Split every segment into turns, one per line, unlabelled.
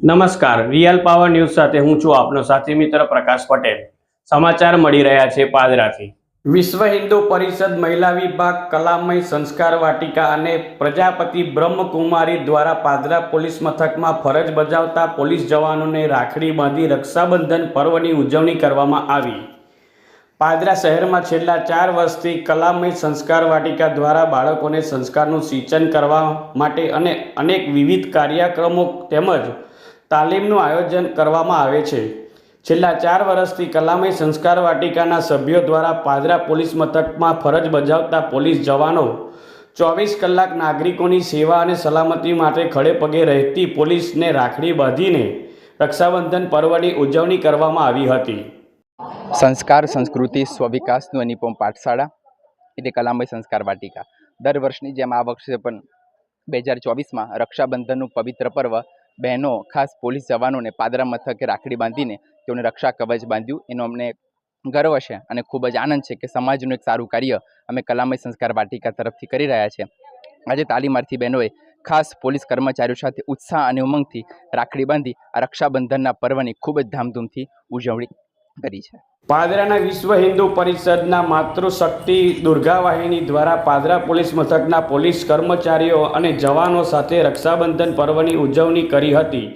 નમસ્કાર, real power news સાથે હું છું આપનો સાથી મિત્ર પ્રકાશ પટેલ। સમાચાર મળી રહ્યા છે પાદરાથી। વિશ્વ હિન્દુ પરિષદ મહિલા વિભાગ, કલામય સંસ્કાર વાટિકા અને પ્રજાપતિ બ્રહ્મકુમારી દ્વારા પાદરા પોલીસ મથકમાં ફરજ બજાવતા પોલીસ જવાનોને રાખડી બાંધી રક્ષાબંધન પર્વની ઉજવણી કરવામાં આવી। પાદરા શહેરમાં છેલ્લા 4 વર્ષથી કલામય સંસ્કાર વાટિકા દ્વારા બાળકોને સંસ્કારનું સિંચન કરવા માટે અને અનેક વિવિધ કાર્યક્રમો તેમજ તાલીમનું આયોજન કરવામાં આવે છે। છેલ્લા 4 વર્ષથી કલામય સંસ્કાર વાટિકાના સભ્યો દ્વારા પાદરા પોલીસ મથકમાં ફરજ બજાવતા પોલીસ જવાનો 24 કલાક નાગરિકોની સેવા અને સલામતી માટે ખડે પગે રહેતી પોલીસને રાખડી બાંધીને રક્ષાબંધન પર્વની ઉજવણી કરવામાં આવી હતી।
संस्कार संस्कृति स्वविकासનું અનુપમ પાઠશાળા એટલે કલામય સંસ્કાર વાટિકા દર વર્ષની જેમ આ વર્ષે પણ 2024માં રક્ષાબંધનનું પવિત્ર પર્વ બહેનો ખાસ પોલીસ જવાનોને પાદરા મથકે રાખડી બાંધીને તેઓને રક્ષા કવચ બાંધ્યું એનો અમને ગર્વ છે અને ખૂબ જ આનંદ છે કે સમાજનું એક સારું કાર્ય અમે કલામય સંસ્કાર વાટિકા તરફથી કરી રહ્યા છીએ। આજે તાલીમાર્થી બહેનોએ ખાસ પોલીસ કર્મચારીઓ સાથે ઉત્સાહ અને ઉમંગથી રાખડી બાંધી આ રક્ષાબંધનના પર્વની ખૂબ જ ધામધૂમથી ઉજવણી કરી છે।
પાદરાના વિશ્વ હિન્દુ પરિષદના માતૃશક્તિ દુર્ગા વાહિની દ્વારા પાદરા પોલીસ મથકના પોલીસ કર્મચારીઓ અને જવાનો સાથે રક્ષાબંધન પર્વની ઉજવણી કરી હતી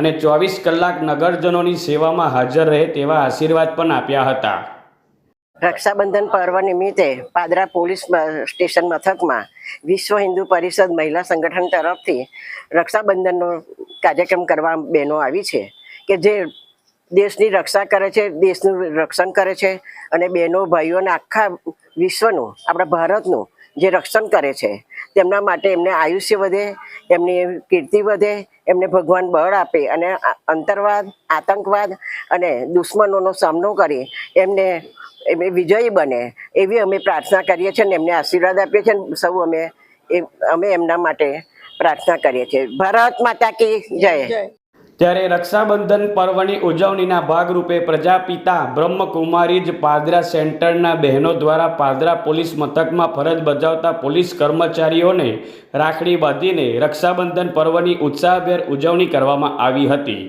અને 24 કલાક નગરજનોની સેવામાં હાજર રહે તેવા આશીર્વાદ પણ આપ્યા હતા।
રક્ષાબંધન પર્વ નિમિત્તે પાદરા પોલીસ સ્ટેશન મથકમાં વિશ્વ હિન્દુ પરિષદ મહિલા સંગઠન તરફથી રક્ષાબંધનનો કાર્યક્રમ કરવા બહેનો આવી છે કે જે દેશની રક્ષા કરે છે, દેશનું રક્ષણ કરે છે અને બહેનો ભાઈઓને આખા વિશ્વનું, આપણા ભારતનું જે રક્ષણ કરે છે તેમના માટે એમને આયુષ્ય વધે, એમની કીર્તિ વધે, એમને ભગવાન બળ આપે અને અંતરવાદ, આતંકવાદ અને દુશ્મનોનો સામનો કરી એમને વિજયી બને એવી અમે પ્રાર્થના કરીએ છીએ અને એમને આશીર્વાદ આપીએ છીએ અને સૌ અમે એમના માટે પ્રાર્થના કરીએ છીએ। ભારત માતા કી જય।
ત્યારે રક્ષાબંધન પર્વની ઉજવણીના ભાગરૂપે પ્રજાપિતા બ્રહ્મકુમારીજ પાદરા સેન્ટરના બહેનો દ્વારા પાદરા પોલીસ મથકમાં ફરજ બજાવતા પોલીસ કર્મચારીઓને રાખડી બાંધીને રક્ષાબંધન પર્વની ઉત્સાહભેર ઉજવણી કરવામાં આવી હતી।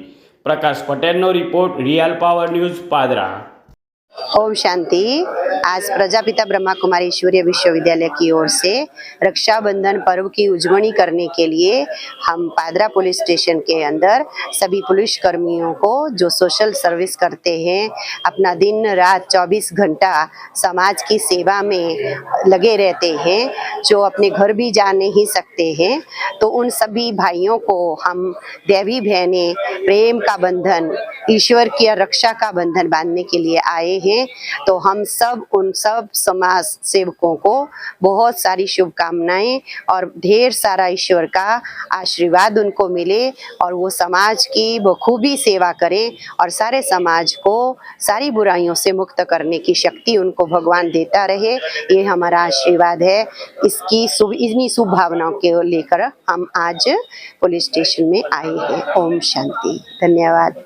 પ્રકાશ પટેલનો report, real power news, पादरा।
Om Shanti. आज प्रजापिता ब्रह्मा कुमारी ईश्वरीय विश्वविद्यालय की ओर से रक्षाबंधन पर्व की उजवणी करने के लिए हम पादरा पुलिस स्टेशन के अंदर सभी पुलिस कर्मियों को जो सोशल सर्विस करते हैं, अपना दिन रात 24 घंटा समाज की सेवा में लगे रहते हैं, जो अपने घर भी जा नहीं सकते हैं, तो उन सभी भाइयों को हम देवी बहनें प्रेम का बंधन, ईश्वर की रक्षा का बंधन बांधने के लिए आए हैं। तो हम सब उन सब समाज सेवकों को बहुत सारी शुभकामनाएं और ढेर सारा ईश्वर का आशीर्वाद उनको मिले और वो समाज की बखूबी सेवा करें और सारे समाज को सारी बुराइयों से मुक्त करने की शक्ति उनको भगवान देता रहे, ये हमारा आशीर्वाद है। इन्हीं शुभ भावनाओं के लेकर हम आज पुलिस स्टेशन में आए हैं। ओम शांति। धन्यवाद।